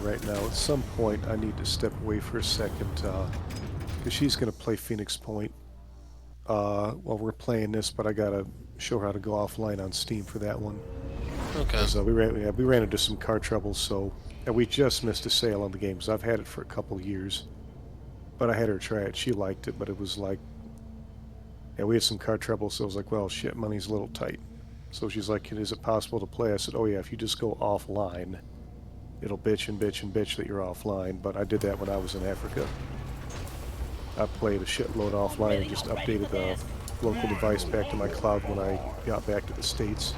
right now. At some point, I need to step away for a second, because she's going to play Phoenix Point while we're playing this, but I got to show her how to go offline on Steam for that one. Okay. As, we ran into some car trouble, so and we just missed a sale on the games. I've had it for a couple years, but I had her try it. She liked it, but it was like, yeah, we had some car trouble, so I was like, well, shit, money's a little tight. So she's like, is it possible to play? I said, oh yeah, if you just go offline, it'll bitch and bitch and bitch that you're offline. But I did that when I was in Africa. I played a shitload offline and just updated the local device back to my cloud when I got back to the States.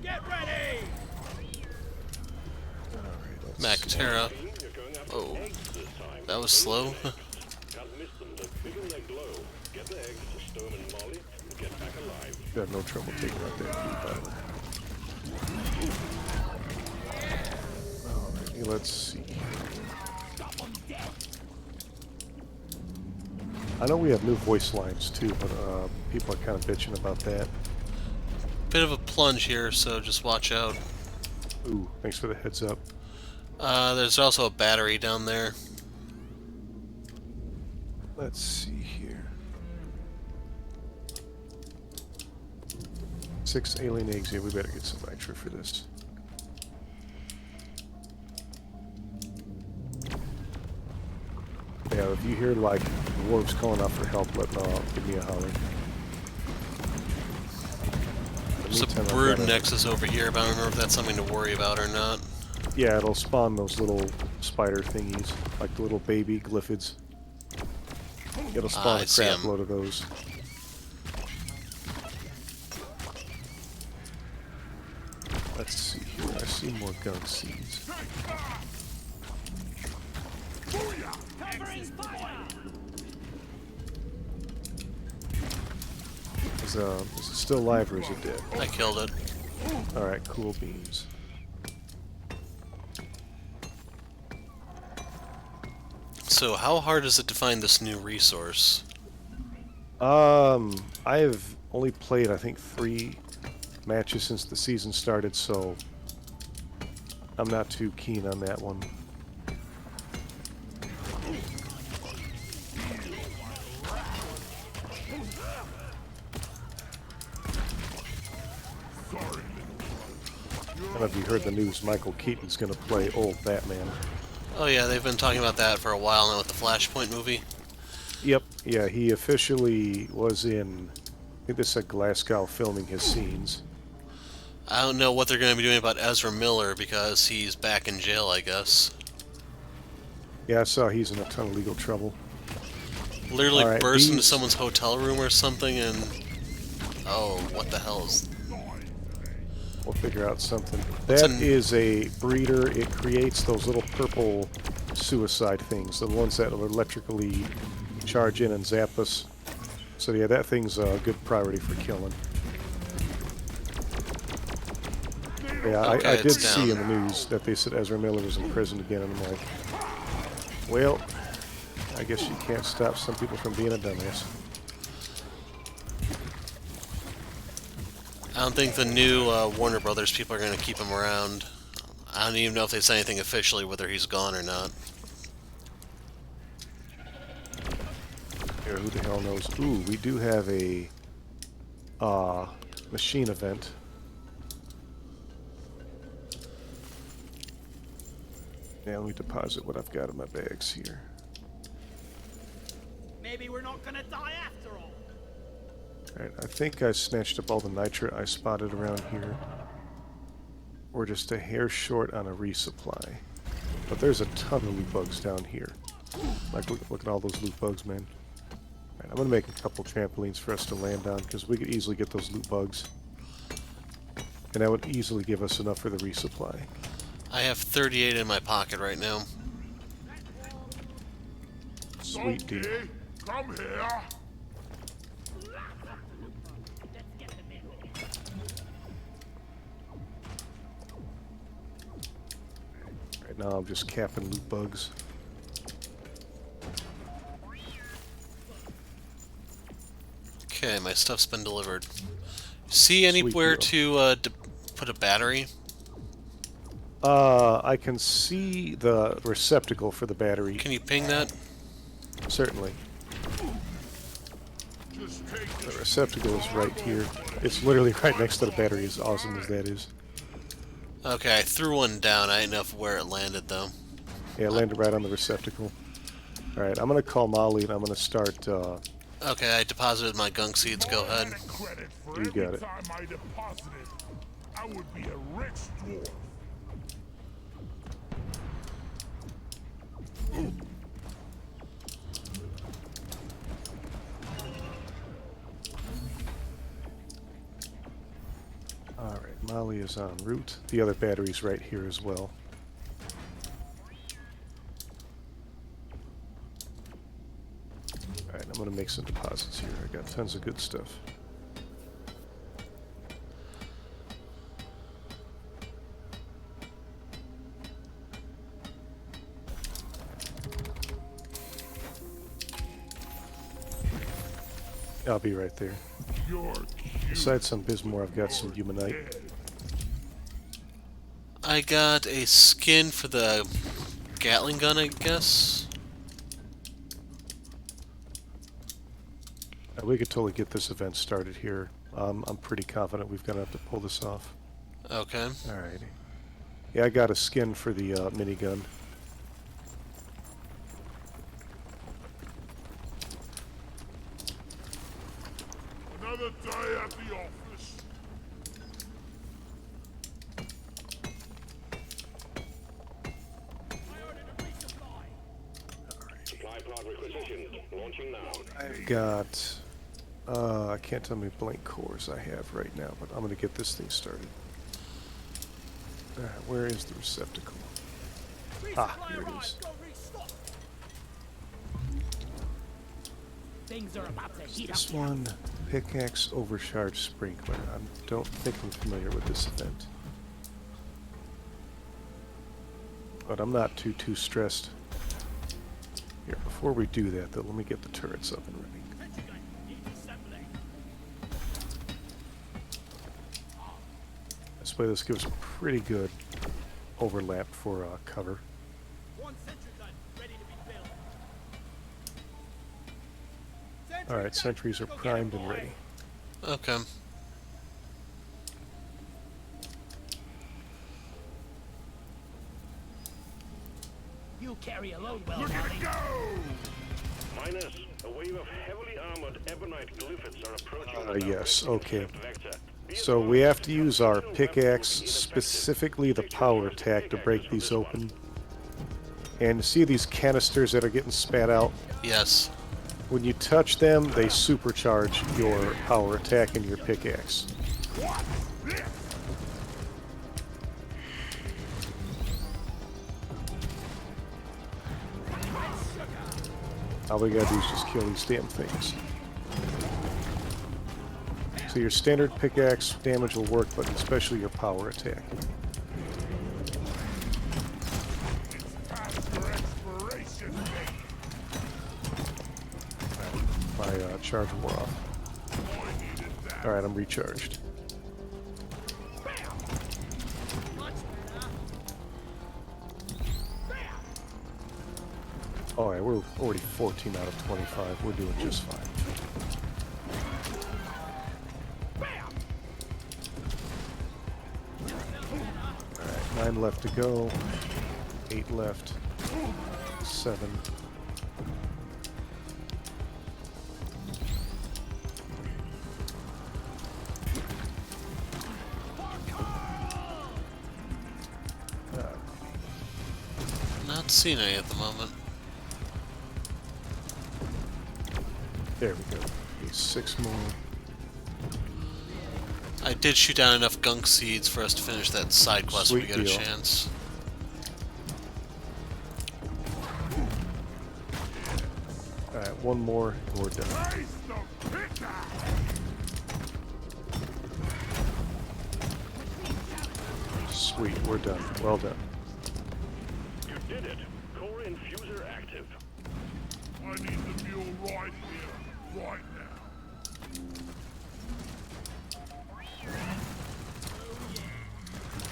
Get ready! Alright, let's Mactera. Oh, that was slow. You have no trouble taking out that blue button. Alrighty, let's see. I know we have new voice lines too, but people are kind of bitching about that. Bit of a plunge here, so just watch out. Ooh, thanks for the heads up. There's also a battery down there. Let's see here. 6 alien eggs. Yeah, we better get some nitro for this. Yeah, if you hear like dwarves calling out for help, give me a holler. There's a brood nexus over here, but I don't know if that's something to worry about or not. Yeah, it'll spawn those little spider thingies, like the little baby glyphids. It'll spawn a crap load of those. Let's see here. I see more gun seeds. Is it still alive or is it dead? I killed it. Alright, cool beans. So how hard is it to find this new resource? I've only played, I think, 3 matches since the season started, so I'm not too keen on that one. I don't know if you heard the news, Michael Keaton's going to play old Batman. Oh yeah, they've been talking about that for a while now with the Flashpoint movie. Yep, yeah, he officially was in, I think this said Glasgow filming his scenes. I don't know what they're going to be doing about Ezra Miller because he's back in jail, I guess. Yeah, I saw he's in a ton of legal trouble. Literally burst into someone's hotel room or something and... Oh, what the hell is... We'll figure out something. That is a breeder. It creates those little purple suicide things, the ones that will electrically charge in and zap us. So yeah, that thing's a good priority for killing. Yeah, okay, I did see in the news that they said Ezra Miller was in prison again, and I'm like, well, I guess you can't stop some people from being a dumbass. I don't think the new Warner Brothers people are going to keep him around. I don't even know if they said anything officially whether he's gone or not. Here, who the hell knows? Ooh, we do have a machine event. Yeah, let me deposit what I've got in my bags here. Maybe we're not gonna die after all. Alright, I think I snatched up all the nitra I spotted around here. We're just a hair short on a resupply. But there's a ton of loot bugs down here. Like, look at all those loot bugs, man. Alright, I'm gonna make a couple trampolines for us to land on, because we could easily get those loot bugs. And that would easily give us enough for the resupply. I have 38 in my pocket right now. Sweet deal. Come here. Right now I'm just capping loot bugs. Okay, my stuff's been delivered. See anywhere to put a battery? I can see the receptacle for the battery. Can you ping that? Certainly. The receptacle is right here. It's literally right next to the battery, as awesome as that is. Okay, I threw one down. I didn't know where it landed, though. Yeah, it landed right on the receptacle. Alright, I'm going to call Molly and I'm going to start... Okay, I deposited my gunk seeds. Go ahead. You got it. I would be a rich dwarf. Alright, Molly is en route. The other battery's right here as well. Alright, I'm going to make some deposits here. I got tons of good stuff. I'll be right there. Besides some Bismore, I've got some Humanite. I got a skin for the Gatling gun, I guess. We could totally get this event started here. I'm pretty confident we've got enough to pull this off. Okay. Alrighty. Yeah, I got a skin for the minigun. Another day at the office. Supply pod requisitioned. Launching now. I've got... I can't tell how many blank cores I have right now, but I'm going to get this thing started. Where is the receptacle? Ah, here it is. Things are about to heat up. This one, pickaxe overcharge sprinkler. I don't think I'm familiar with this event. But I'm not too stressed. Here, before we do that though, let me get the turrets up and running. This way this gives a pretty good overlap for cover. One sentry gun ready to be built. Alright, sentries are primed and ready. Okay. You carry a load well, Look at Marty. it go! Minus, a wave of heavily armored ebonite glyphids are approaching. Yes, okay. So we have to use our pickaxe, specifically the power attack, to break these open. And see these canisters that are getting spat out? Yes. When you touch them, they supercharge your power attack and your pickaxe. All we gotta do is just kill these damn things. So your standard pickaxe damage will work, but especially your power attack. Time for expiration date. My charge wore off. Alright, I'm recharged. Alright, we're already 14 out of 25. We're doing just fine. Alright, 9 left to go. 8 left. 7. Not seeing any at the moment. There we go. Need 6 more. I did shoot down enough gunk seeds for us to finish that side quest when we Sweet get a deal. chance. Alright, one more and we're done. Face the pickaxe! Sweet, we're done. Well done. You did it. Core infuser active. I need the mule right here, right now.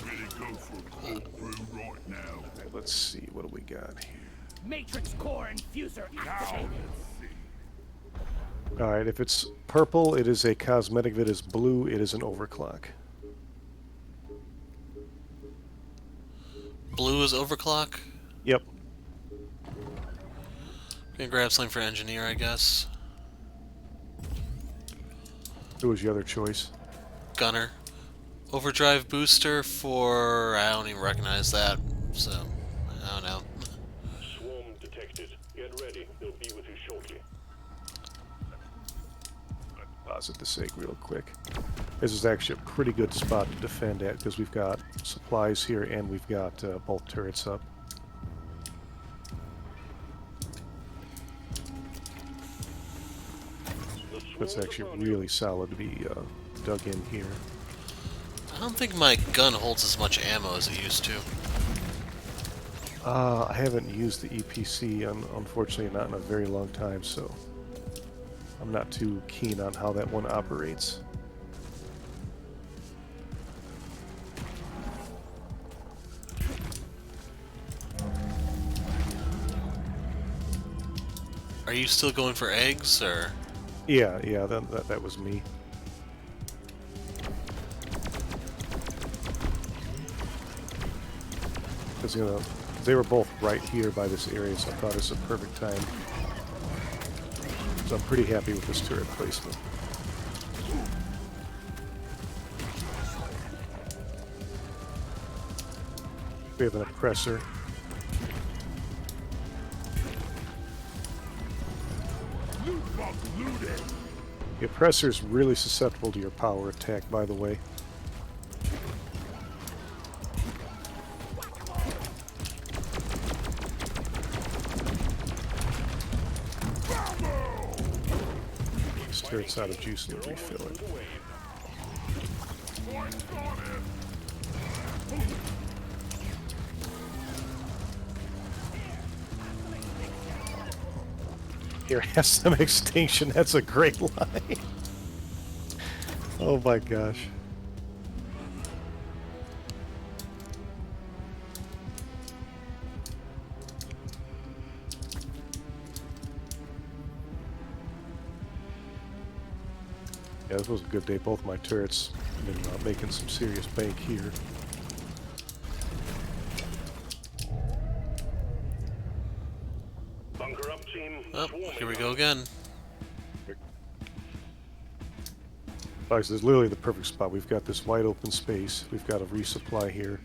Ready Go for a cold brew right now. Alright, let's see. What do we got here? Matrix core infuser Now activated. let's see. Alright, if it's purple, it is a cosmetic. If it is blue, it is an overclock. Blue is overclock. Yep. Gonna grab something for engineer, I guess. Who was your other choice? Gunner. Overdrive booster for... I don't even recognize that, so... I don't know. Swarm detected. Get ready. They'll be with you shortly. Pause it to sake real quick. This is actually a pretty good spot to defend at because we've got supplies here and we've got both turrets up. That's actually really solid to be dug in here. I don't think my gun holds as much ammo as it used to. I haven't used the EPC, unfortunately, not in a very long time, so I'm not too keen on how that one operates. Are you still going for eggs, or...? Yeah, that was me. Because, you know, they were both right here by this area, so I thought it was a perfect time. So I'm pretty happy with this turret placement. We have an oppressor. Loot box looted. The oppressor is really susceptible to your power attack, by the way. This turret's out of juice and refill it. Points on it. Here has some extinction. That's a great line. Oh my gosh. Yeah, this was a good day. Both my turrets have been making some serious bank here. Bunker up, team. Oh, Swarming here we now. go again. Guys, this is literally the perfect spot. We've got this wide open space. We've got a resupply here.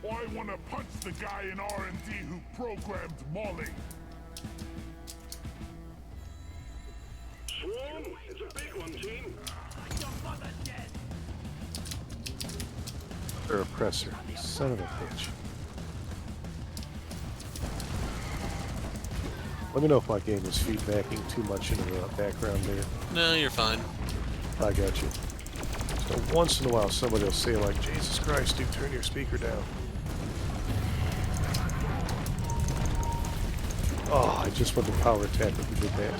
I want to punch the guy in R&D who programmed Molly. Swarm, it's a big one, team. Your mother dead. Or oppressor. Son of a bitch. Let me know if my game is feedbacking too much into the background there. No, you're fine. I got you. So once in a while somebody will say like, Jesus Christ, dude, turn your speaker down. Oh, I just went to power attack if we did that.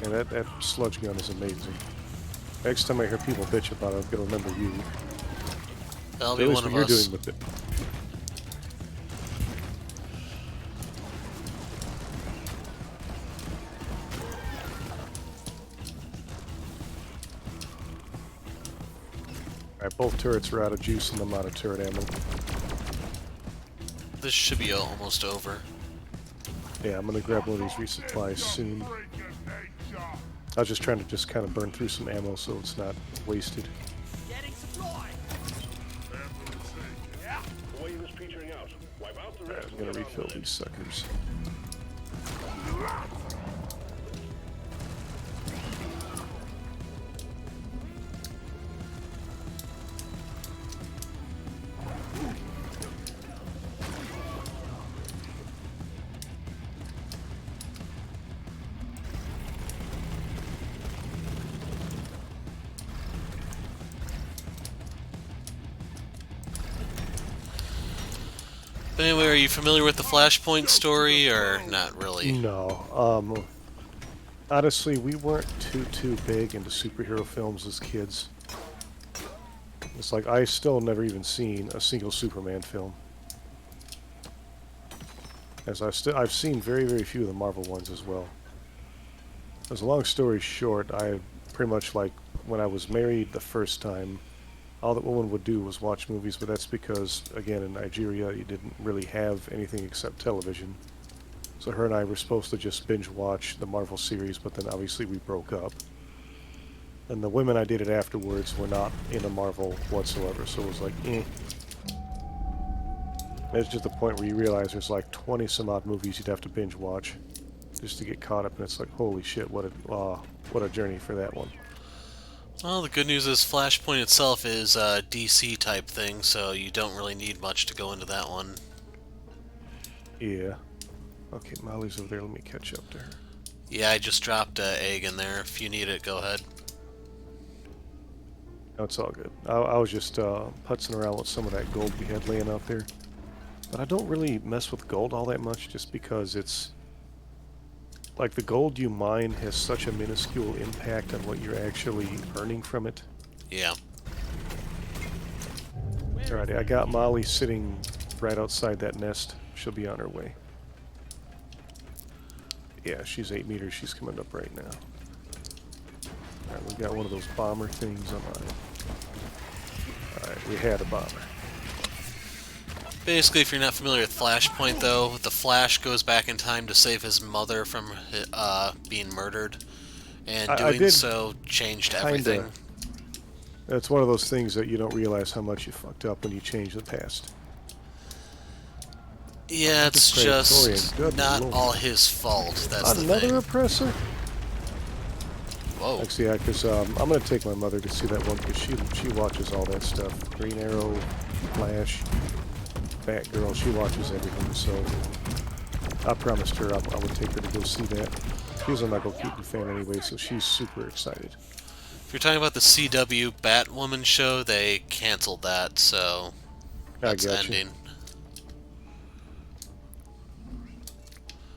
And that sludge gun is amazing. Next time I hear people bitch about it, I'm gonna remember you. That'll At be least one what of you're us. doing with it. Alright, both turrets are out of juice and I'm out of turret ammo. This should be almost over. Yeah, I'm gonna grab one of these resupplies soon. Freaking nature. I was just trying to just kind of burn through some ammo so it's not wasted. Getting supplies. The wave is petering out. Wipe out the Alright, rest. I'm gonna refill these suckers. But anyway, are you familiar with the Flashpoint story, or not really? No. Honestly, we weren't too big into superhero films as kids. It's like I still never even seen a single Superman film. As I've seen very few of the Marvel ones as well. As a long story short, I pretty much like when I was married the first time, all that woman would do was watch movies, but that's because, again, in Nigeria, you didn't really have anything except television. So her and I were supposed to just binge watch the Marvel series, but then obviously we broke up. And the women I dated afterwards were not into Marvel whatsoever, so it was like, eh. It's just the point where you realize there's like 20 some odd movies you'd have to binge watch just to get caught up, and it's like, holy shit, what a journey for that one. Well, the good news is Flashpoint itself is a DC type thing, so you don't really need much to go into that one. Yeah. Okay, Molly's over there. Let me catch up to her. Yeah, I just dropped an egg in there. If you need it, go ahead. No, it's all good. I was just putzing around with some of that gold we had laying out there. But I don't really mess with gold all that much just because it's... Like, the gold you mine has such a minuscule impact on what you're actually earning from it. Yeah. Alrighty, I got Molly sitting right outside that nest. She'll be on her way. Yeah, she's 8 meters. She's coming up right now. Alright, we got one of those bomber things on mine. Alright, we had a bomber. Basically, if you're not familiar with Flashpoint, though, the Flash goes back in time to save his mother from being murdered, and doing so changed everything. It's one of those things that you don't realize how much you fucked up when you change the past. Yeah, it's just not all his fault. That's the thing. Another oppressor? Whoa. Actually, yeah, because I'm going to take my mother to see that one because she watches all that stuff. Green Arrow, Flash, Batgirl, she watches everything, so I promised her I would take her to go see that. She's a Michael Keaton fan anyway, so she's super excited. If you're talking about the CW Batwoman show, they canceled that, so that's ending.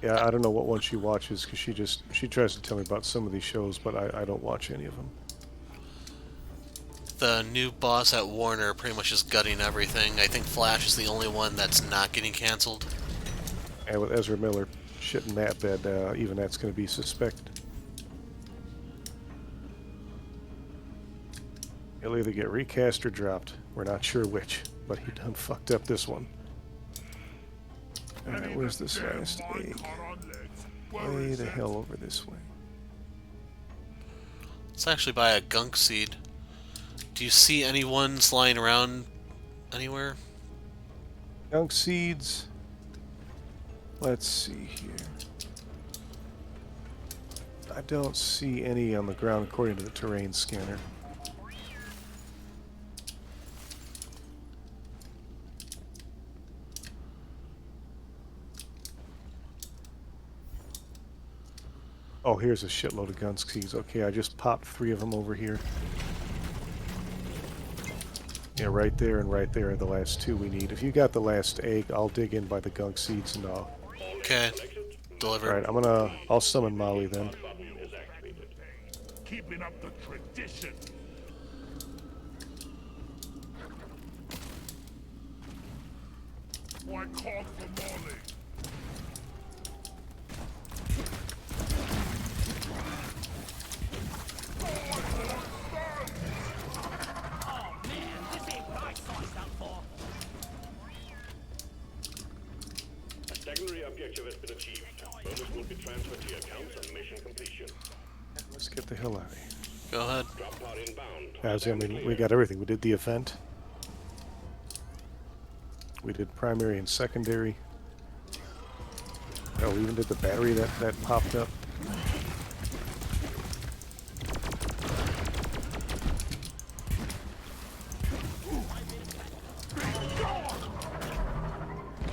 Yeah, I don't know what one she watches because she tries to tell me about some of these shows, but I don't watch any of them. The new boss at Warner pretty much is gutting everything. I think Flash is the only one that's not getting canceled. And with Ezra Miller shitting that bed, even that's going to be suspected. He'll either get recast or dropped. We're not sure which, but he done fucked up this one. Alright, where's this last egg? Way the hell over this way. It's actually by a gunk seed. Do you see any ones lying around anywhere? Gunk seeds. Let's see here. I don't see any on the ground according to the terrain scanner. Oh, here's a shitload of gunk seeds. Okay, I just popped 3 of them over here. Yeah, right there and right there are the last 2 we need. If you got the last egg, I'll dig in by the gunk seeds and I'll... Okay. Delivered. Alright, I'll summon Molly then. Keeping up the tradition. Why call for Molly? Oh man, this ain't what I sized up for. A secondary objective has been achieved. Bonus will be transferred to your accounts on mission completion. Let's get the hell out of here. Go ahead. Drop pod inbound. I mean, we got everything. We did the event. We did primary and secondary. Oh, we even did the battery that popped up.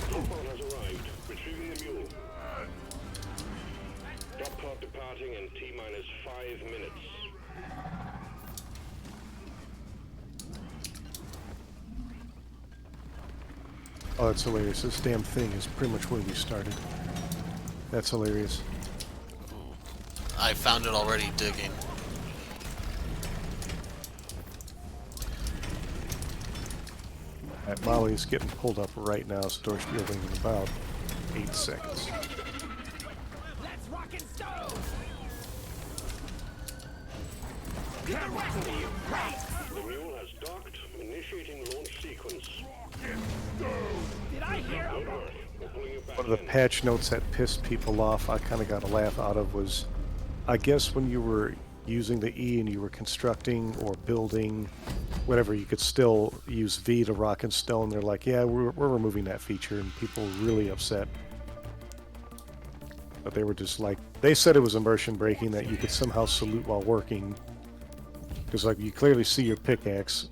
Drop pod has arrived. Retrieving the mule. Drop pod departing in T-minus 5 minutes. Oh, that's hilarious. This damn thing is pretty much where we started. That's hilarious. I found it already digging. That Molly is getting pulled up right now. Storage building in about 8 seconds. Let's rock and stove! Get the rest of you, right? The mule has docked, initiating launch sequence. Did I hear a We're pulling it back One of the in. patch notes that pissed people off, I kind of got a laugh out of, was I guess when you were using the E and you were constructing or building, whatever, you could still use V to rock and stone. They're like, yeah, we're removing that feature, and people were really upset. But they were just like, they said it was immersion breaking, that you could somehow salute while working. Because, like, you clearly see your pickaxe.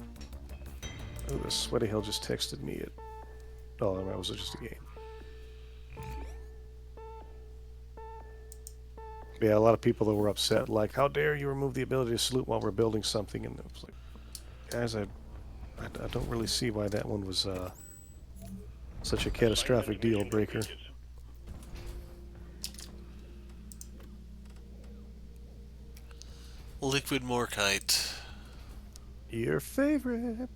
Oh, the sweaty hell just texted me. Oh, that was just a game. Yeah, a lot of people that were upset, like, how dare you remove the ability to salute while we're building something? And it was like, guys, I don't really see why that one was such a catastrophic deal breaker. Liquid Morkite. Your favorite.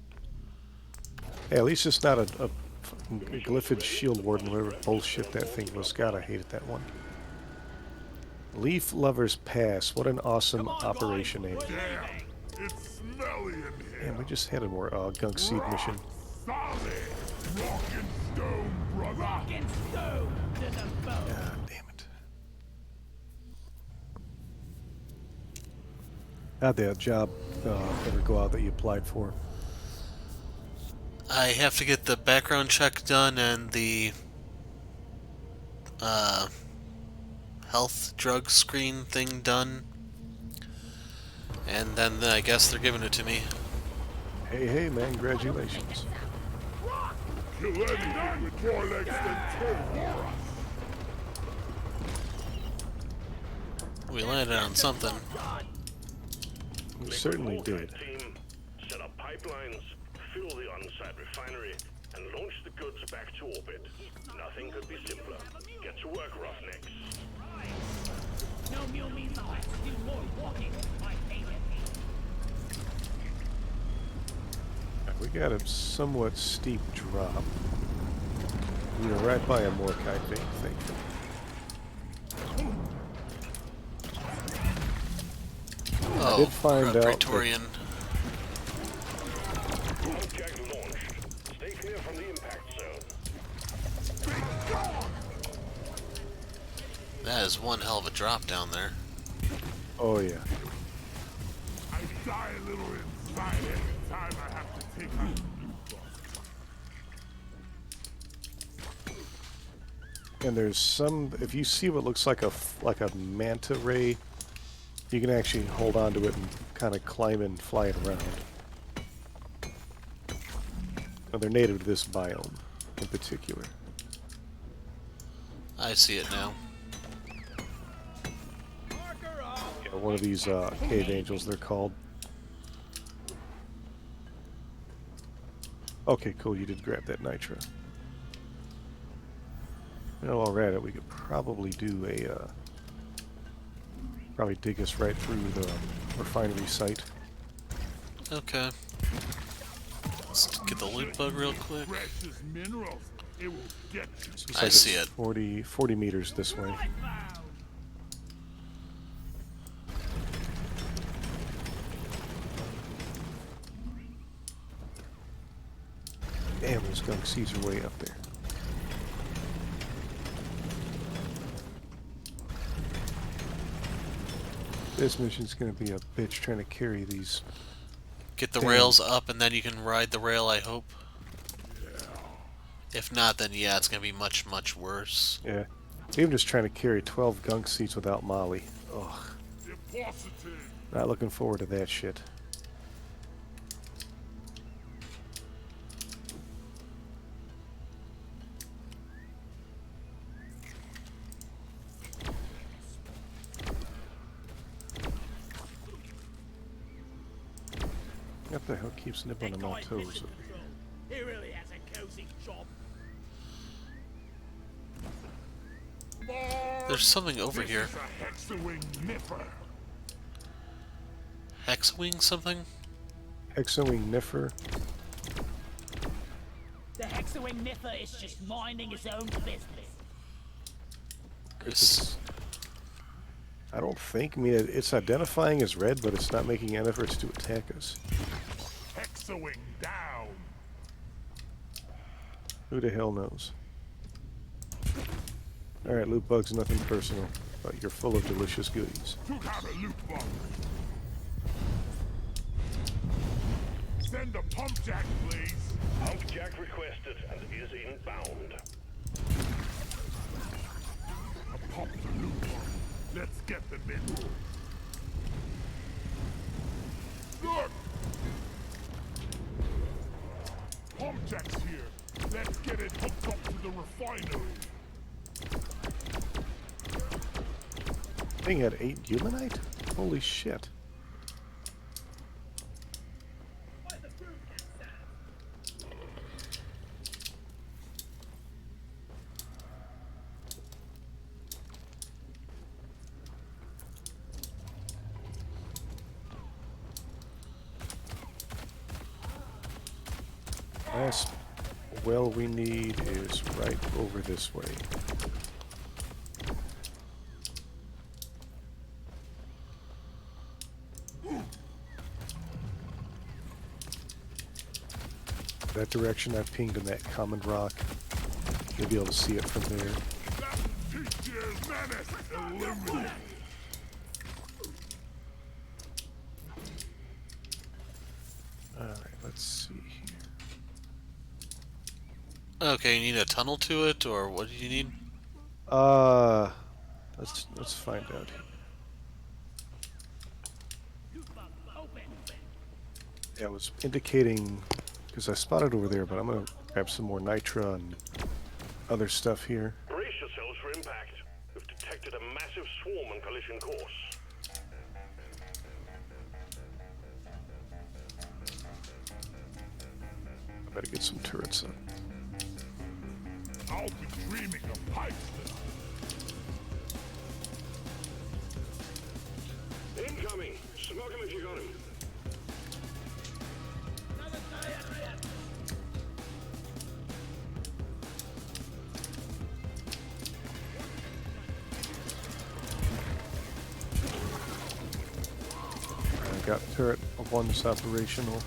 Hey, at least it's not a fucking Glyphid Shield Warden, whatever bullshit that thing was. God, I hated that one. Leaf Lovers Pass. What an awesome operation name. Damn, it's smelly in here. Man, we just had a more Gunk Seed mission. Solid. Rock and stone, brother. rock and stove to the bone? God damn it. How'd that job ever go out that you applied for? I have to get the background check done and the health drug screen thing done. And then I guess they're giving it to me. Hey, man, congratulations. Kill anything with more legs than two. We landed on something. You certainly did. Team, set up pipelines, fill the on-site refinery, and launch the goods back to orbit. Nothing could be simpler. Get to work, Roughnecks. No mule means I'll have to do more walking. I hate it. We got a somewhat steep drop. We were right by a Morkite vein, thankfully. Oh, I did find out that Praetorian. Object launched. Stay clear from the impact zone. That is one hell of a drop down there. Oh yeah. I die a little inside every time I have to take out And there's some, if you see what looks like a manta ray, you can actually hold on to it and kind of climb and fly it around. Well, they're native to this biome in particular. I see it now. Yeah, one of these cave angels, they're called. Okay, cool, you did grab that nitro. Well, while we're at it, we could probably do a, probably dig us right through the refinery site. Okay. Let's get the loot bug real quick. precious minerals. It will get you. Looks I like see it's it. 40 meters this way. Damn, those gunk seeds are way up there. This mission's gonna be a bitch trying to carry these. Get the Damn. rails up and then you can ride the rail, I hope. If not, then yeah, it's gonna be much, much worse. Yeah. Even just trying to carry 12 gunk seeds without Molly. Ugh. Deposited. Not looking forward to that shit. What the hell keeps nipping on my toes? He really has a cozy job. There's something over This here. is a hexawing nipper. Hexwing something? Hexawing Niffer. The Hexawing Nipper is just minding his own business. It's, I don't think. I mean, it's identifying as red, but it's not making any efforts to attack us. Hexawing down. Who the hell knows? Alright, loot bugs, nothing personal. But you're full of delicious goodies. Took out a loot bug. Send a pump jack, please. Pump jack requested and is inbound. A pump to loot bug. Let's get them in. Look! Pump jack's here. Let's get it hooked up to the refinery. Thing had 8 Humanite? Holy shit. Last well we need is right over this way. That direction I've pinged in that common rock. You'll be able to see it from there. Teacher's menace eliminated. Alright, let's see here. Okay, you need a tunnel to it, or what do you need? Let's find out here. Yeah, it was indicating, because I spotted over there, but I'm gonna grab some more nitra and other stuff here. Brace yourselves for impact. We've detected a massive swarm on collision course. I better get some turrets up. I'll be dreaming of pipes. Incoming! Smoke him if you got him. I got turret of one's operational.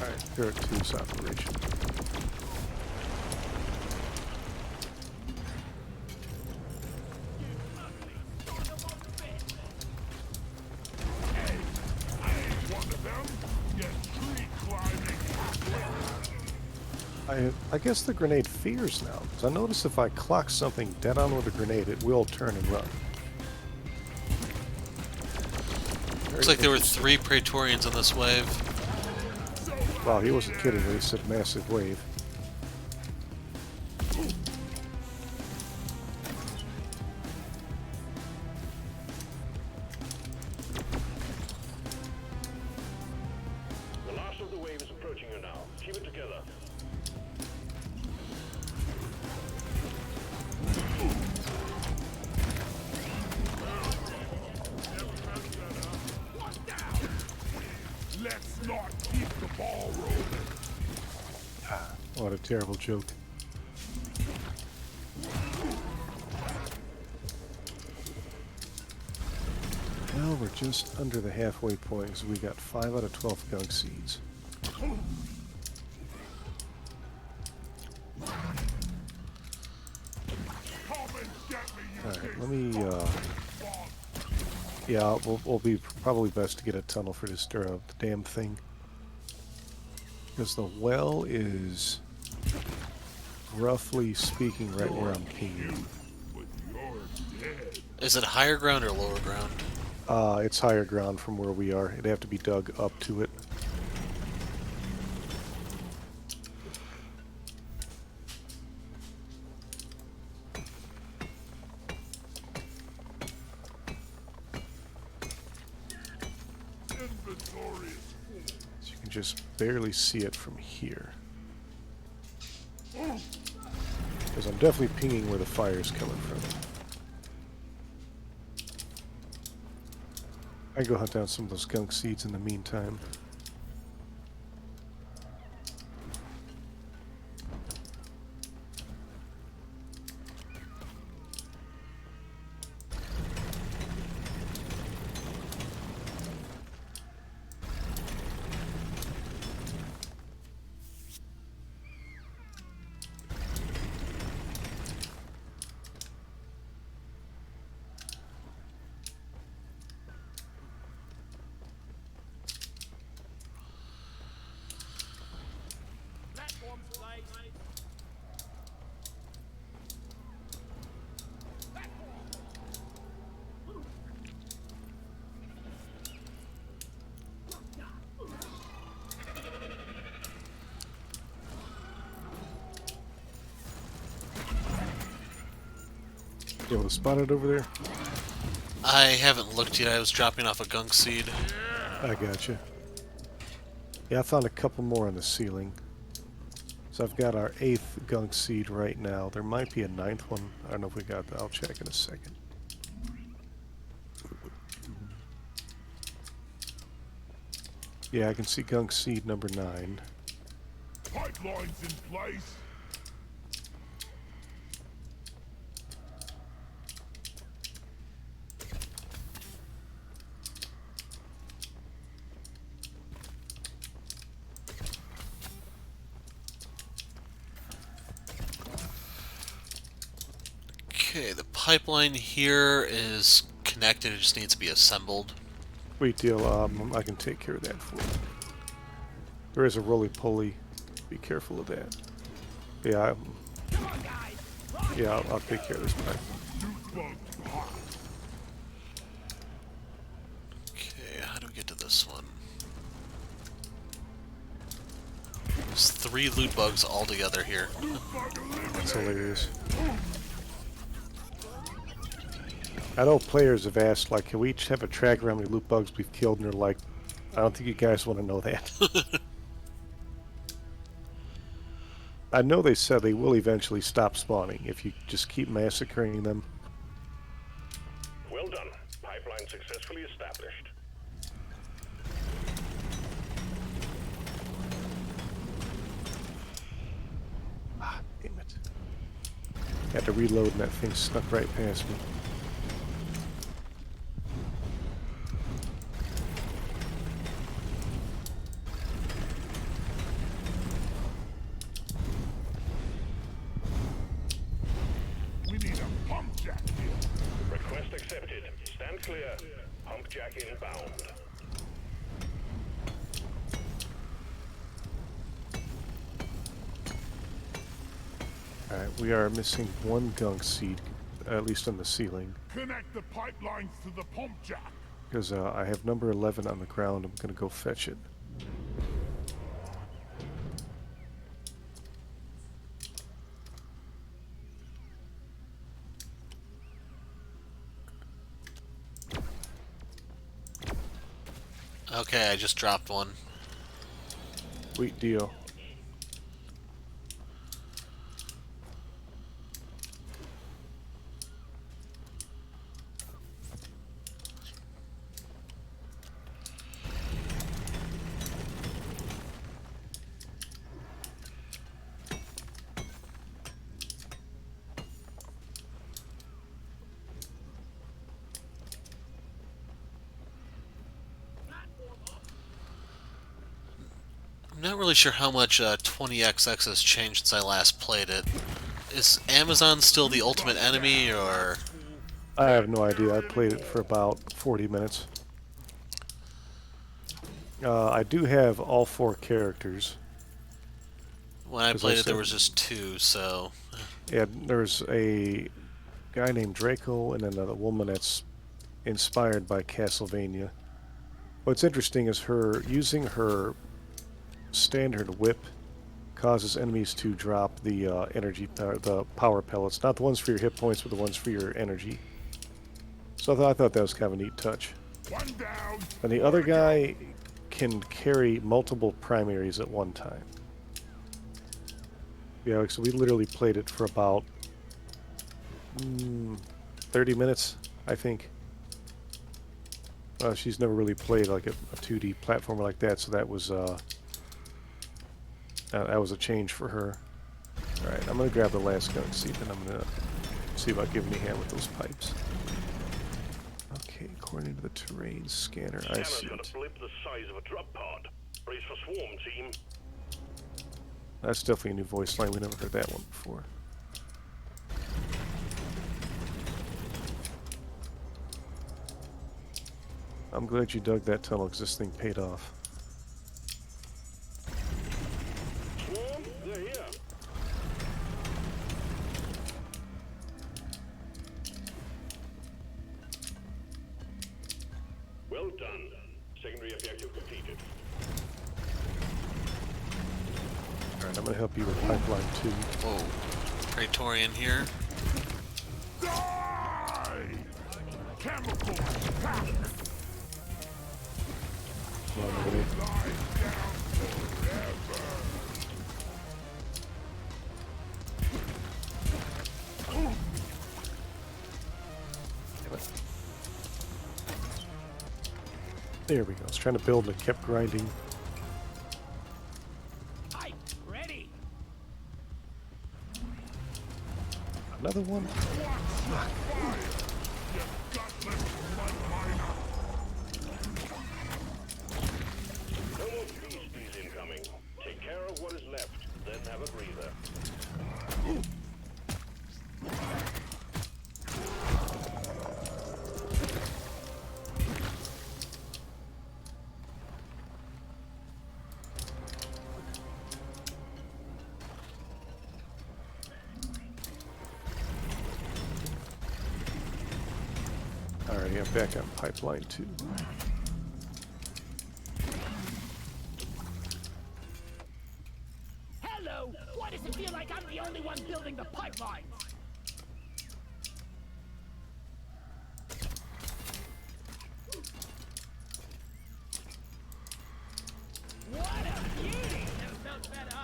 Alright, turret 2's operational. I guess the grenade fears now, because I notice if I clock something dead on with a grenade, it will turn and run. Looks like there were 3 Praetorians on this wave. Wow, he wasn't kidding when he said massive wave. The last of the wave is approaching you now. Keep it together. Let's not keep the ball rolling. What a terrible joke. Well, we're just under the halfway point, so we got 5 out of 12 gunk seeds. Alright, let me, yeah, we'll be probably best to get a tunnel for this the damn thing. Because the well is, roughly speaking, right where I'm pinging. Is it higher ground or lower ground? It's higher ground from where we are. It'd have to be dug up to it. So you can just barely see it from here. Because I'm definitely pinging where the fire's coming from. I go hunt down some of those skunk seeds in the meantime. Platforms, please. You able to spot it over there? I haven't looked yet. I was dropping off a gunk seed. I gotcha. Yeah, I found a couple more on the ceiling. So I've got our 8th gunk seed right now. There might be a 9th one. I don't know if we got that. I'll check in a second. Yeah, I can see gunk seed number 9. Pipelines in place. Okay, the pipeline here is connected. It just needs to be assembled. Sweet deal. I can take care of that for you. There is a roly-poly. Be careful of that. Yeah, I'll take care of this pipe. Okay, how do we get to this one? There's 3 loot bugs all together here. That's hilarious. I know players have asked, like, can we each have a tracker how many loot bugs we've killed? And they're like, I don't think you guys want to know that. I know they said they will eventually stop spawning if you just keep massacring them. Well done. Pipeline successfully established. Ah, damn it. Had to reload and that thing snuck right past me. We need a pump jack here. Request accepted. Stand clear. Pump jack inbound. Alright, we are missing 1 gunk seed, at least on the ceiling. Connect the pipelines to the pump jack. Because I have number 11 on the ground. I'm going to go fetch it. Okay, I just dropped one. Sweet deal. I'm not really sure how much 20XX has changed since I last played it. Is Amazon still the ultimate enemy, or...? I have no idea. I played it for about 40 minutes. I do have all 4 characters. When I played it, there was just 2, so... Yeah, there's a guy named Draco and then a woman that's inspired by Castlevania. What's interesting is her using her standard whip causes enemies to drop the the power pellets, not the ones for your hit points, but the ones for your energy. So I thought that was kind of a neat touch. One down. And the other guy can carry multiple primaries at one time. Yeah, so we literally played it for about 30 minutes, I think. She's never really played like a 2D platformer like that, so that was a change for her. All right, I'm gonna grab the last gun seat, and I'm gonna see if I give me a hand with those pipes. Okay, according to the terrain scanner, I see Got it. a blip the size of a drop pod. Brace for swarm, team. That's definitely a new voice line. We never heard that one before. I'm glad you dug that tunnel, because this thing paid off. Swarm, they're here. Well done. Secondary objective completed. Alright, I'm going to help you with pipeline 2. Whoa. Praetorian here. Die! Chemical attack! Come on, buddy. Lie down forever! Damn it. There we go. I was trying to build and it kept grinding. Pipe ready. Another one? No more beasties incoming. Take care of what is left, then have a breather. Alrighty, I'm back on pipeline 2. Hello. Why does it feel like I'm the only one building the pipeline? What a beauty! Never felt better.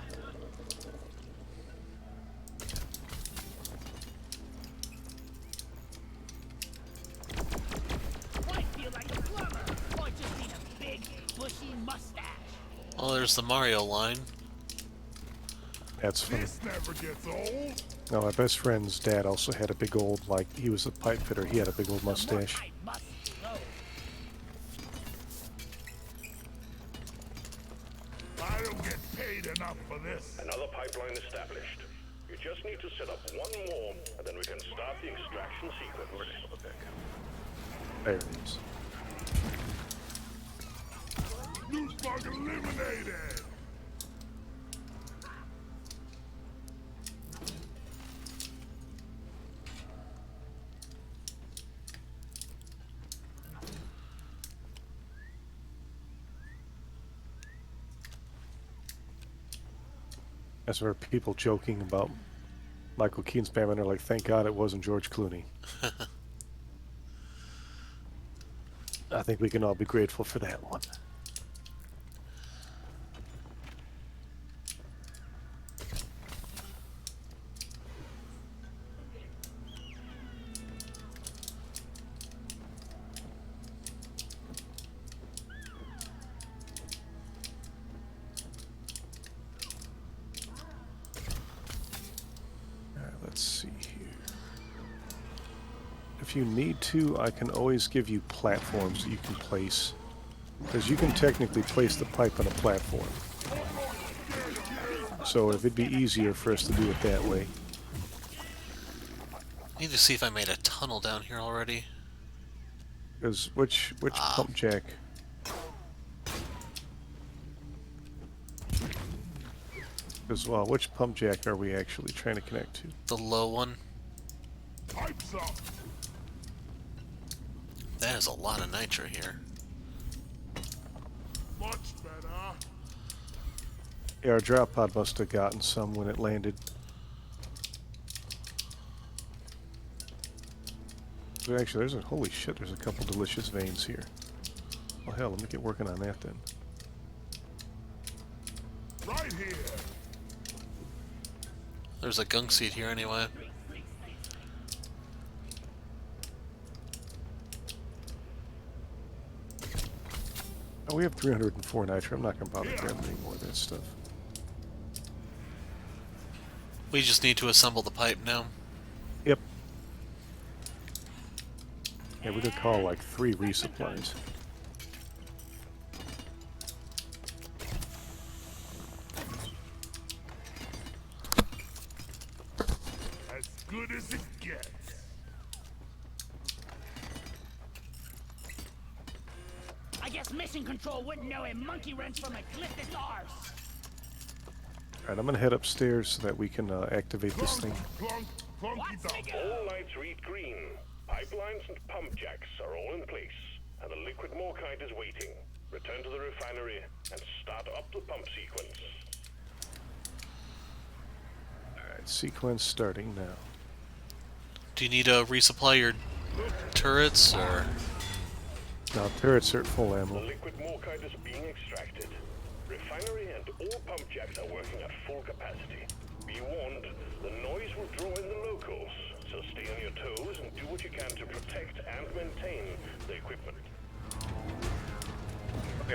I feel like a plumber. Or just need a big, bushy mustache. Oh, there's the Mario line. That's funny. This never gets old! Now, my best friend's dad also had a big old, like, he was a pipe fitter. He had a big old mustache. I must go. I don't get paid enough for this! Another pipeline established. You just need to set up one more, and then we can start the extraction sequence. There it is. News bug eliminated! That's where people joking about Michael Keaton's Batman are like, thank God it wasn't George Clooney. I think we can all be grateful for that one. Let's see here. If you need to, I can always give you platforms that you can place. Because you can technically place the pipe on a platform. So if it'd be easier for us to do it that way. Need to see if I made a tunnel down here already. Because which pump jack? Because, well, which pump jack are we actually trying to connect to? The low one. Pipes up! That is a lot of nitro here. Much better! Yeah, our drop pod must have gotten some when it landed. So actually, holy shit, there's a couple delicious veins here. Well, hell, let me get working on that then. here. There's a gunk seat here anyway. Oh, we have 304 nitro. I'm not going to bother grabbing any more of that stuff. We just need to assemble the pipe now. Yep. Yeah, we could call like 3 resupplies. As good as it gets. I guess mission control wouldn't know a monkey wrench from a clip is ours. Alright, I'm going to head upstairs so that we can activate this thing. Clunk, clunky dunk. All lights read green. Pipelines and pump jacks are all in place, and the liquid morkite is waiting. Return to the refinery and start up the pump sequence. Alright, sequence starting now. Do you need to resupply your turrets, or...? Now, turrets are at full The ammo. liquid morkite is being extracted. Refinery and all pump jacks are working at full capacity. Be warned, the noise will draw in the locals, so stay on your toes and do what you can to protect and maintain the equipment.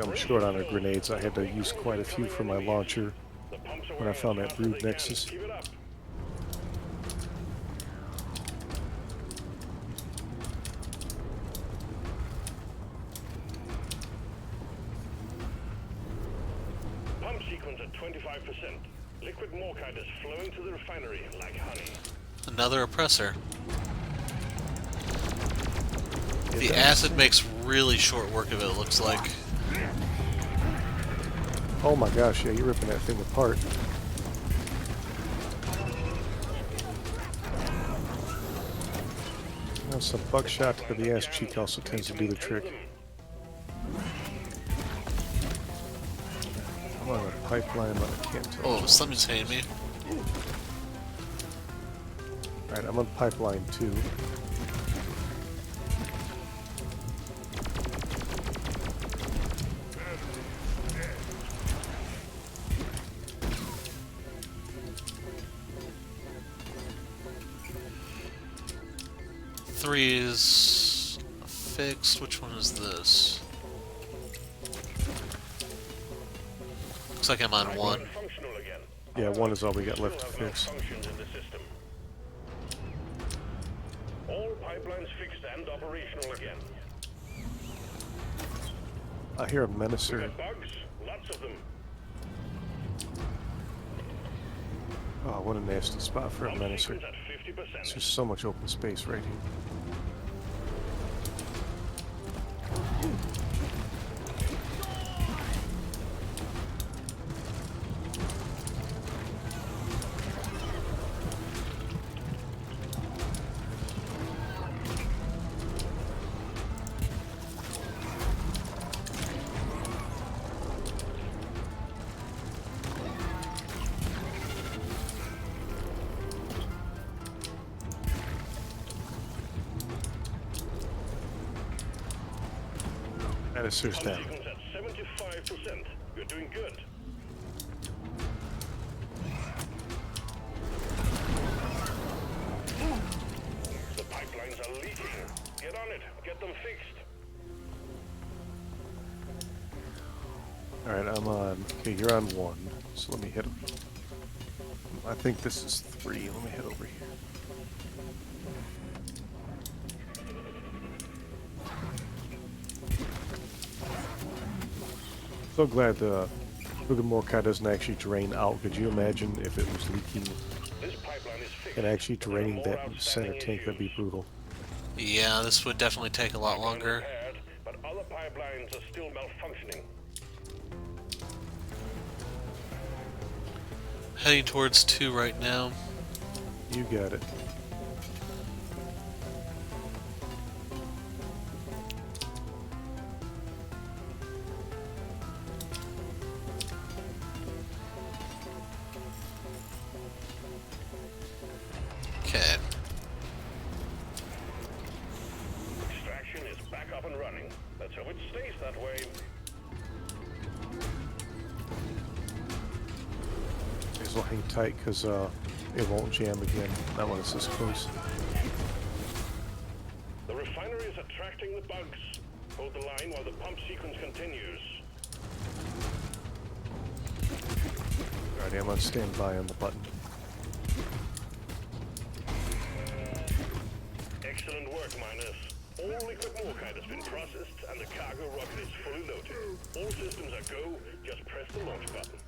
I'm short on our grenades. I had to use quite a few for my launcher The pumps are when I working found as that fast as brood they can. nexus. Keep it up. Pump sequence at 25%. Liquid morkite is flowing to the refinery like honey. Another oppressor. The acid makes really short work of it, it looks like. Oh my gosh, yeah, you're ripping that thing apart. You know, some buckshot to the ass cheek also tends to do the trick. I'm on a pipeline, but I can't tell. Oh, something's hitting me. Alright, I'm on pipeline 2. Three is fixed. Which one is this? Looks like I'm on one. Functional again. Yeah, 1 is all we got left to Still have fix. malfunctions in the system. All pipelines fixed and operational again. I hear a menacer. Got bugs? Lots of them. Oh, what a nasty spot for a Pump menacer. sequence at 50%. There's just so much open space right here. Menacer's Pump down. sequence at 75%. You're doing good. The pipelines are leaking. Get on it. Get them fixed. Alright, I'm on. Okay, you're on 1. So let me hit him. I think this is 3. Let me head over here. So glad the liquid morkite doesn't actually drain out. Could you imagine if it was leaking This pipeline is fixed. and actually but there are draining more that outstanding center tank? That'd be issues. brutal. Yeah, this would definitely take a lot longer. Repaired, but other pipelines are still malfunctioning. Heading towards 2 right now. You got it. Okay. Extraction is back up and running. Let's hope it stays that way. as well hang tight because it won't jam again. Not when it's this close. The refinery is attracting the bugs. Hold the line while the pump sequence continues. Alrighty, I'm on standby on the button. Excellent work, miners. All liquid morkite has been processed and the cargo rocket is fully loaded. All systems are go. Just press the launch button.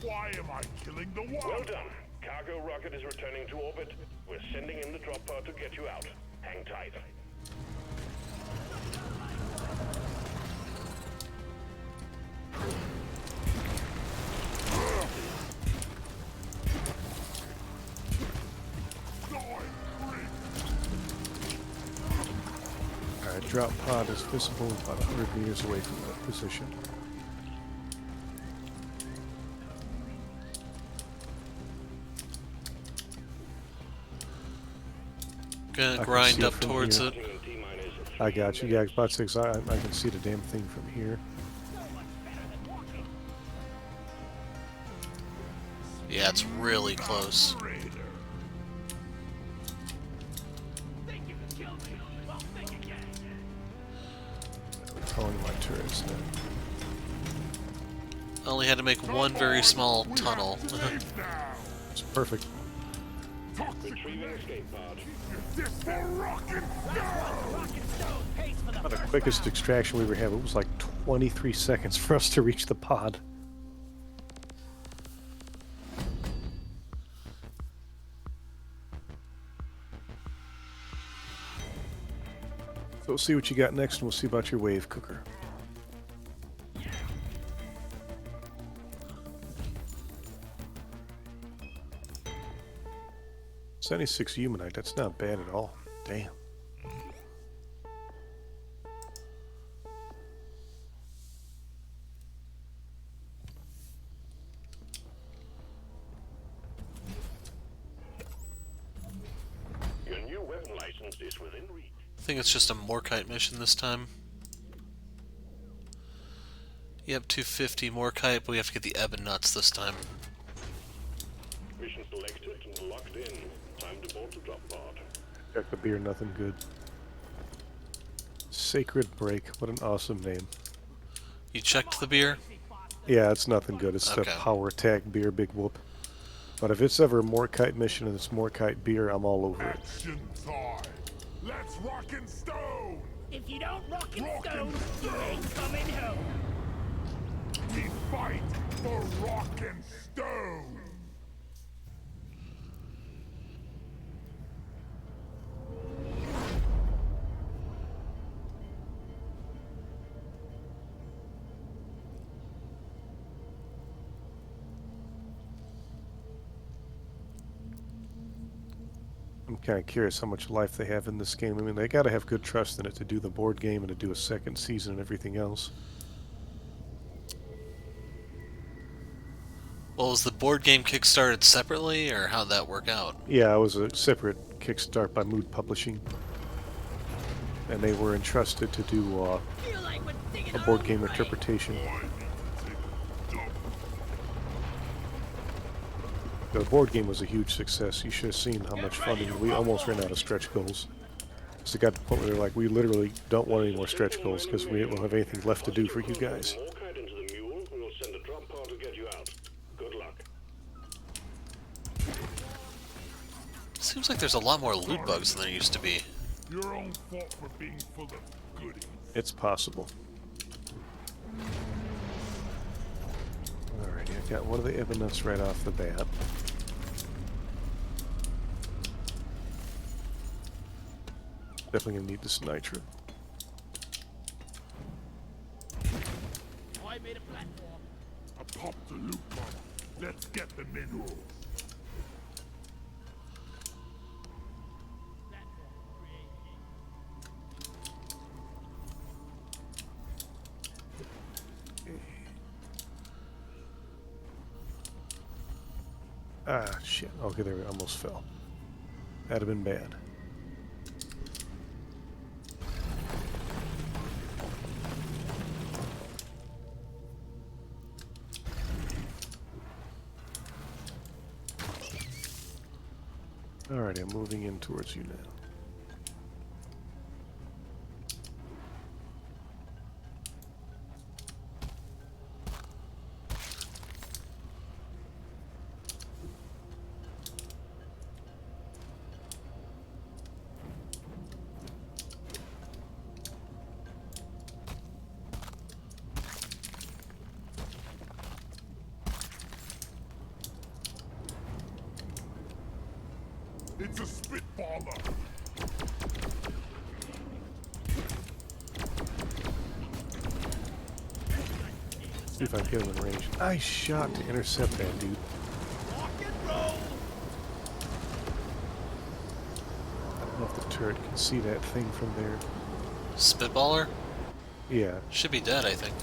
Why am I killing the Well one? done. Cargo rocket is returning to orbit. We're sending in the drop pod to get you out. Hang tight. Alright, drop pod is visible about 100 meters away from that position. Gonna can grind see it up from towards here. it. I got you. Yeah, about 6. I can see the damn thing from here. Yeah, it's really close. Think you can kill me? Well, think again. Calling my turrets now. I only had to make one very small tunnel. It's perfect. Retrieving escape pod. This for rocket Rocket stone pays for the The first quickest round. extraction we ever had, it was like 23 seconds for us to reach the pod. So we'll see what you got next, and we'll see about your wave cooker. 76 humanite, that's not bad at all. Damn. Your new weapon license is within reach. I think it's just a Morkite mission this time. Yep, 250 Morkite, but we have to get the Ebon Nuts this time. Mission selected and locked in. Time to board the drop pod. Got the beer, nothing good. Sacred Break, what an awesome name. You checked the beer? Yeah, it's nothing good. It's Okay. the power attack beer, big whoop. But if it's ever a Morkite mission and it's Morkite beer, I'm all over it. action time. Let's rock and stone. If you don't rock and Rock stone, and you ain't coming home. We fight for rock and stone. I'm kind of curious how much life they have in this game. I mean, they got to have good trust in it to do the board game and to do a second season and everything else. Well, was the board game kickstarted separately, or how'd that work out? Yeah, it was a separate kickstart by Mood Publishing. And they were entrusted to do Feel like we're digging a our board own game grave. interpretation. The board game was a huge success. You should have seen how much funding. We almost ran out of stretch goals. So it got to the point where they're like, we literally don't want any more stretch goals because we don't have anything left to do for you guys. Morkite into the mule. We will send a drop pod to get you out. Good luck. Seems like there's a lot more loot bugs than there used to be. Your own fault for being full of goodies. It's possible. Alrighty, I got one of the Ebon Nuts right off the bat. Definitely gonna need this nitro. I made a platform. I popped the loot bomb. Let's get the minerals. Platform created. Ah, shit. Okay, there we almost fell. That'd have been bad. Alright, I'm moving in towards you now. It's a spitballer. See if I can get him in range. Nice shot to intercept that dude. Rock and roll. I don't know if the turret can see that thing from there. Spitballer? Yeah, Should be dead, I think.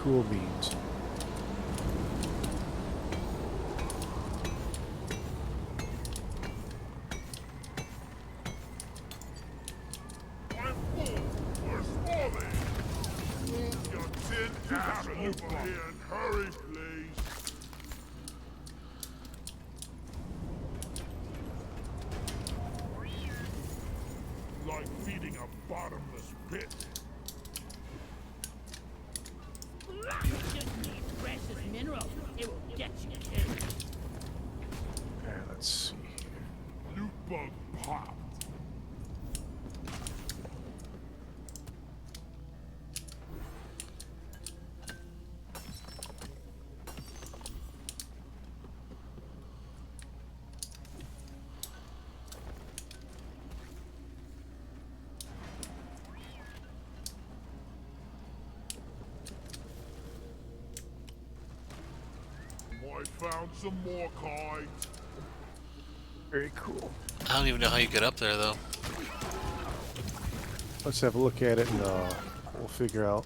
cool beans. I'm full. Where's Wally? Move your tin ass over here and hurry, please. Like feeding a bottomless pit. Just need precious minerals. It will get you killed. Alright, let's see here. Loot bug popped. I found some more kites. Very cool. I don't even know how you get up there, though. Let's have a look at it and we'll figure out.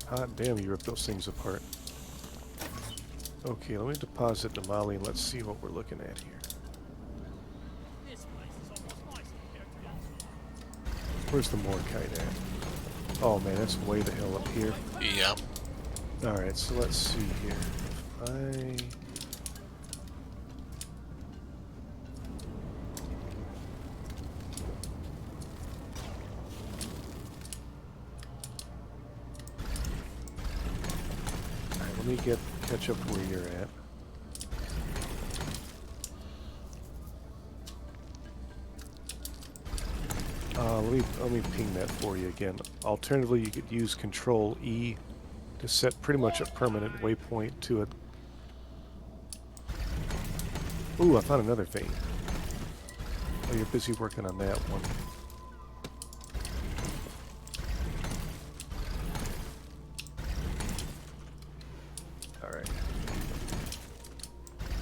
Hot damn, you ripped those things apart. Okay, let me deposit the Molly and let's see what we're looking at here. This place is almost nice compared to the outside. Where's the Morkite at? Oh man, that's way the hell up here. Yeah. Alright, so let's see here. If Alright, let me catch up where you're at. Let me ping that for you again. Alternatively, you could use Control E to set pretty much a permanent waypoint to it. Ooh, I found another vein. Oh, you're busy working on that one. Alright.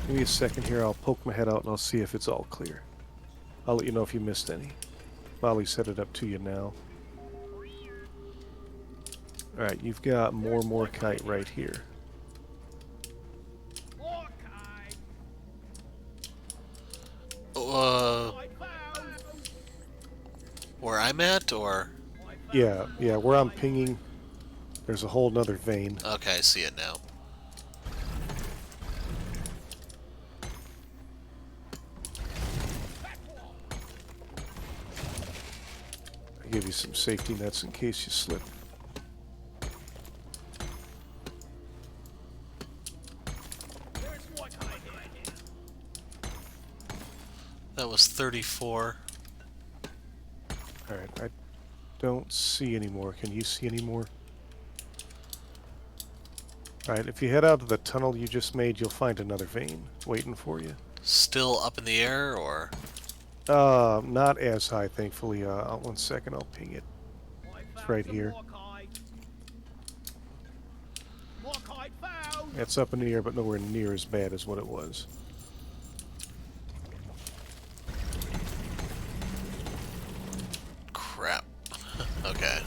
Give me a second here, I'll poke my head out and I'll see if it's all clear. I'll let you know if you missed any. Molly set it up to you now. Alright, you've got more kite right here. Where I'm at, or? Yeah, where I'm pinging, there's a whole nother vein. Okay, I see it now. I give you some safety nets in case you slip. That was 34. Alright, I don't see any more. Can you see any more? Alright, if you head out to the tunnel you just made, you'll find another vein waiting for you. Still up in the air, or? Not as high, thankfully. 1 second, I'll ping it. It's right here. It's up in the air, but nowhere near as bad as what it was. Crap. Okay.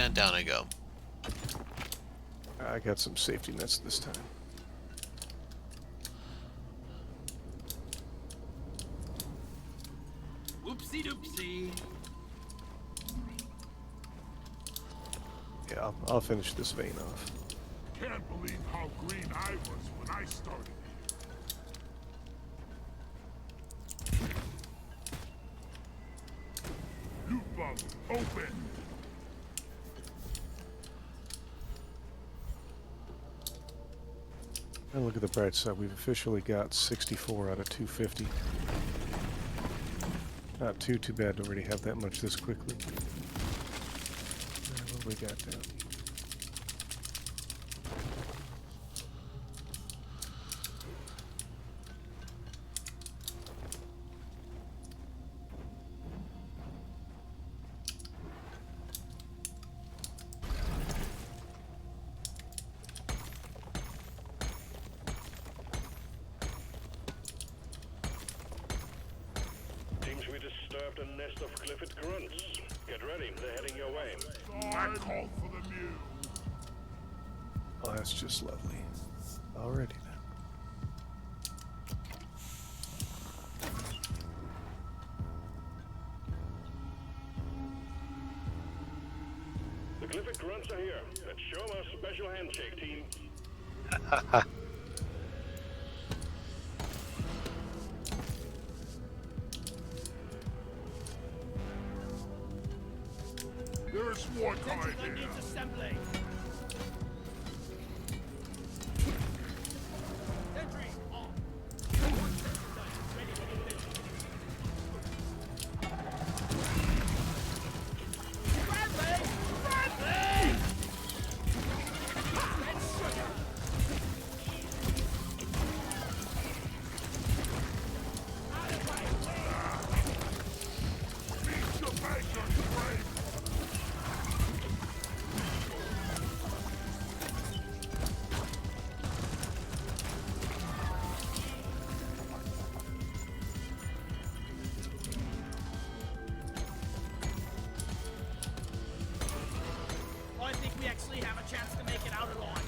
And down I go. I got some safety nets this time. Whoopsie doopsie. Yeah, I'll finish this vein off. Can't believe how green I was when I started here. Loot bug, open! And look at the bright side. We've officially got 64 out of 250. Not too bad to already have that much this quickly. What do we got down here? Seems we disturbed a nest of Clifford grunts. Get ready, they're heading your way. I called for the mule. Oh, that's just lovely. Already then. The Clifford grunts are here. Let's show them our special handshake, team. There's one Sentry right gun here. needs assembling. Sentry on. Sentry gun is ready to be built. Bradley! Bradley! And sugar! Out of my way! Beat the baker's brave. I think we actually have a chance to make it out alive.